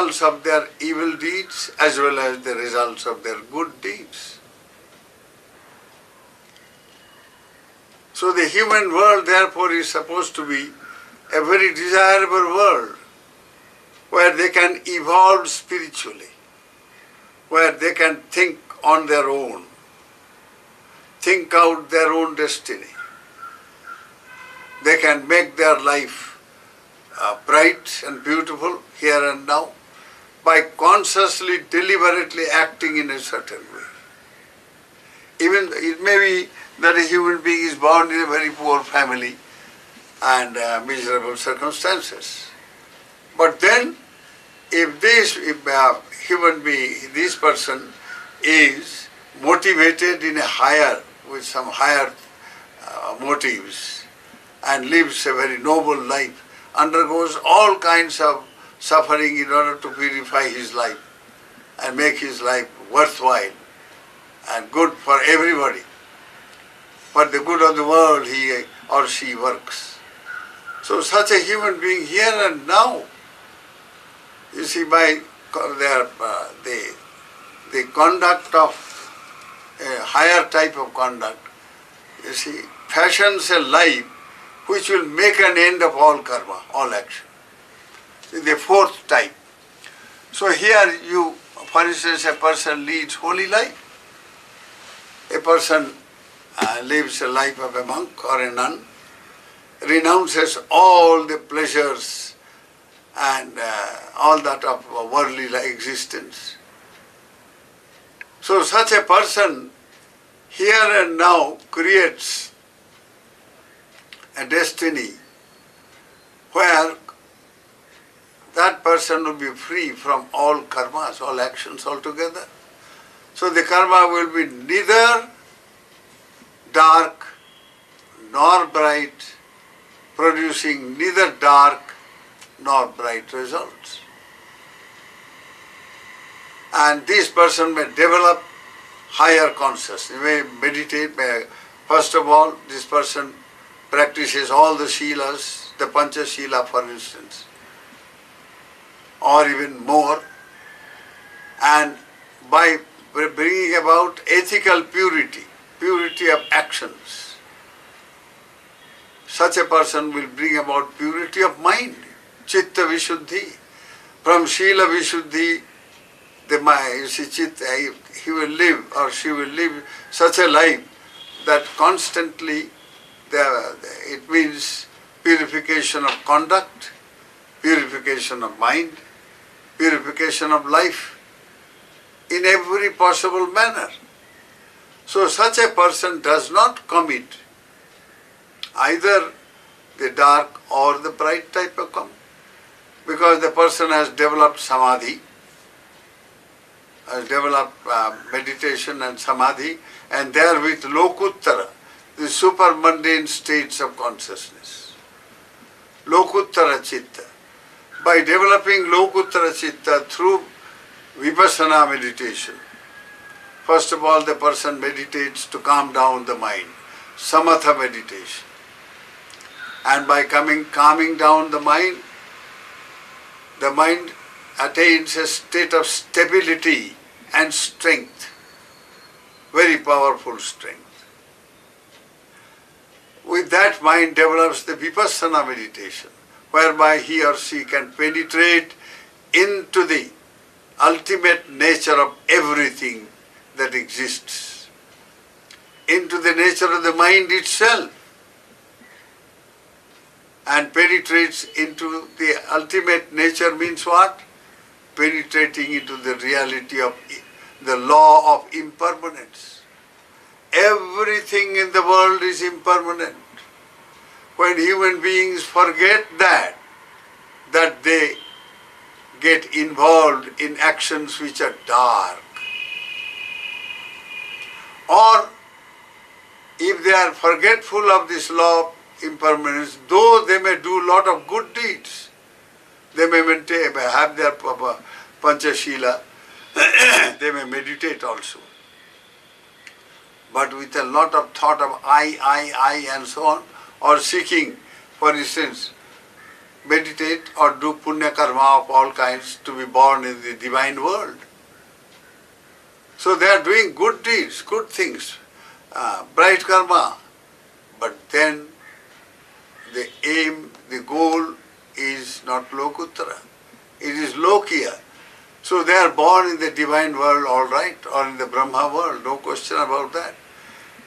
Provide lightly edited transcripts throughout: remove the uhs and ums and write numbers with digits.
results of their evil deeds as well as the results of their good deeds. So the human world therefore is supposed to be a very desirable world where they can evolve spiritually, where they can think on their own, think out their own destiny. They can make their life bright and beautiful here and now by consciously, deliberately acting in a certain way. Even it may be that a human being is born in a very poor family and miserable circumstances. But then, if this human being, this person is motivated in a higher, with some higher motives and lives a very noble life, undergoes all kinds of suffering in order to purify his life and make his life worthwhile and good for everybody. For the good of the world he or she works. So such a human being here and now, you see, by the conduct of a higher type of conduct, you see, fashions a life which will make an end of all karma, all action. The fourth type. So here you, for instance, a person leads holy life. A person lives a life of a monk or a nun, renounces all the pleasures and all that of worldly existence. So such a person here and now creates a destiny where that person will be free from all karmas, all actions altogether. So the karma will be neither dark nor bright, producing neither dark nor bright results. And this person may develop higher consciousness, may meditate, first of all, this person practices all the shilas, the pancha shila for instance, or even more, and by bringing about ethical purity, purity of actions, such a person will bring about purity of mind, chitta vishuddhi. From shila vishuddhi, the mind, you see, chitta, he will live or she will live such a life that constantly it means purification of conduct, purification of mind, purification of life in every possible manner. So such a person does not commit either the dark or the bright type of karma, because the person has developed samadhi, has developed meditation and samadhi, and therewith lokuttara, the super mundane states of consciousness. Lokuttara chitta. By developing lokuttara chitta through vipassana meditation, first of all the person meditates to calm down the mind, samatha meditation. And by calming down the mind attains a state of stability and strength, very powerful strength. With that, mind develops the vipassana meditation, whereby he or she can penetrate into the ultimate nature of everything that exists, into the nature of the mind itself, and penetrates into the ultimate nature means what? Penetrating into the reality of the law of impermanence. Everything in the world is impermanent. When human beings forget that they get involved in actions which are dark, or if they are forgetful of this law of impermanence, though they may do a lot of good deeds, they may have their panchashila, they may meditate also, but with a lot of thought of I and so on, or seeking, for instance, meditate or do punya karma of all kinds to be born in the divine world. So they are doing good deeds, good things, bright karma. But then the aim, the goal is not Lokuttara. It is Lokiya. So they are born in the divine world, all right, or in the Brahma world, no question about that.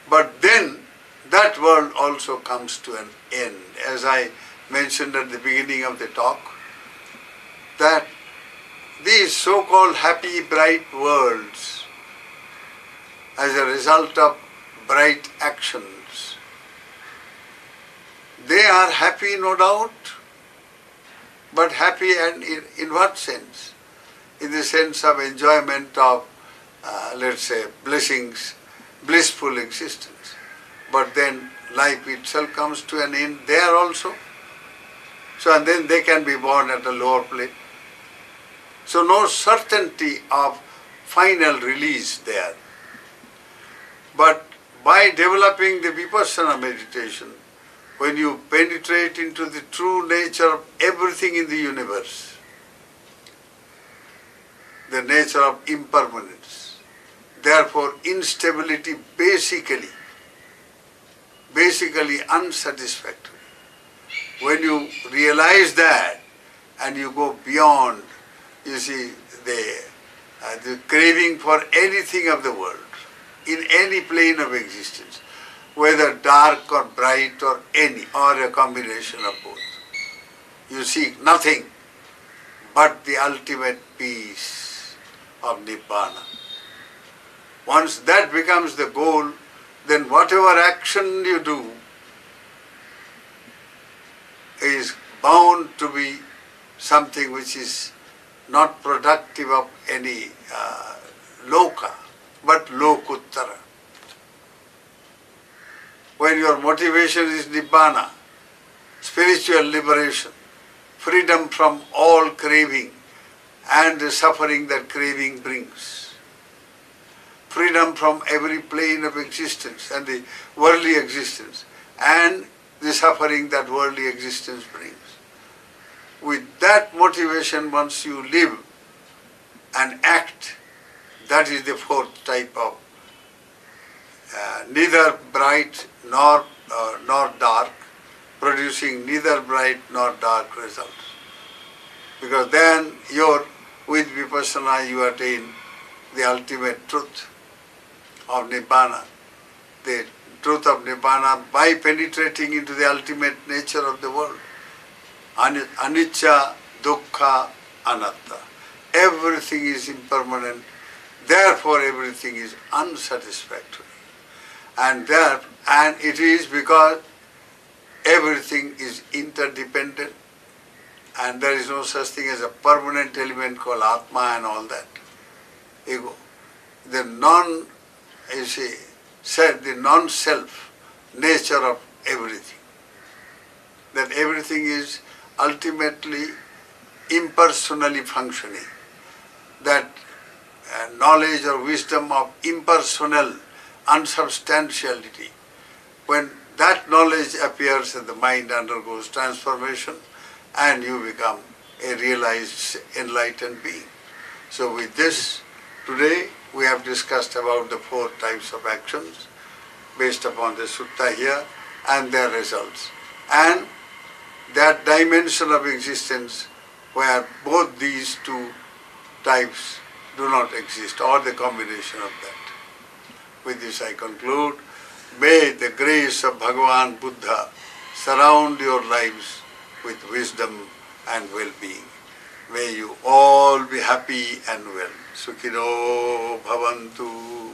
But then that world also comes to an end. As I mentioned at the beginning of the talk, that these so-called happy, bright worlds, as a result of bright actions, they are happy, no doubt, but happy and in what sense? In the sense of enjoyment of, let's say, blessings, blissful existence. But then life itself comes to an end there also. So and then they can be born at a lower plane. So no certainty of final release there. But by developing the vipassana meditation, when you penetrate into the true nature of everything in the universe, the nature of impermanence, therefore instability basically unsatisfactory. When you realize that and you go beyond, you see, the craving for anything of the world, in any plane of existence, whether dark or bright or any, or a combination of both. You seek nothing but the ultimate peace of Nibbana. Once that becomes the goal, then whatever action you do is bound to be something which is not productive of any loka, but lokuttara. When your motivation is Nibbana, spiritual liberation, freedom from all craving and the suffering that craving brings, freedom from every plane of existence and the worldly existence and the suffering that worldly existence brings. With that motivation, once you live and act, that is the fourth type of neither bright nor dark, producing neither bright nor dark results. Because then with vipassana you attain the ultimate truth of Nibbana. The truth of Nibbana by penetrating into the ultimate nature of the world. Anicca, dukkha, anatta. Everything is impermanent, therefore everything is unsatisfactory. And it is because everything is interdependent and there is no such thing as a permanent element called Atma and all that. Ego. The non-self nature of everything. That everything is ultimately impersonally functioning. That knowledge or wisdom of impersonal unsubstantiality, when that knowledge appears and the mind undergoes transformation and you become a realized, enlightened being. So with this, today we have discussed about the 4 types of actions based upon the sutta here and their results. And that dimension of existence where both these 2 types do not exist, or the combination of that. With this I conclude. May the grace of Bhagavan Buddha surround your lives with wisdom and well-being. May you all be happy and well. Sukhino bhavantu.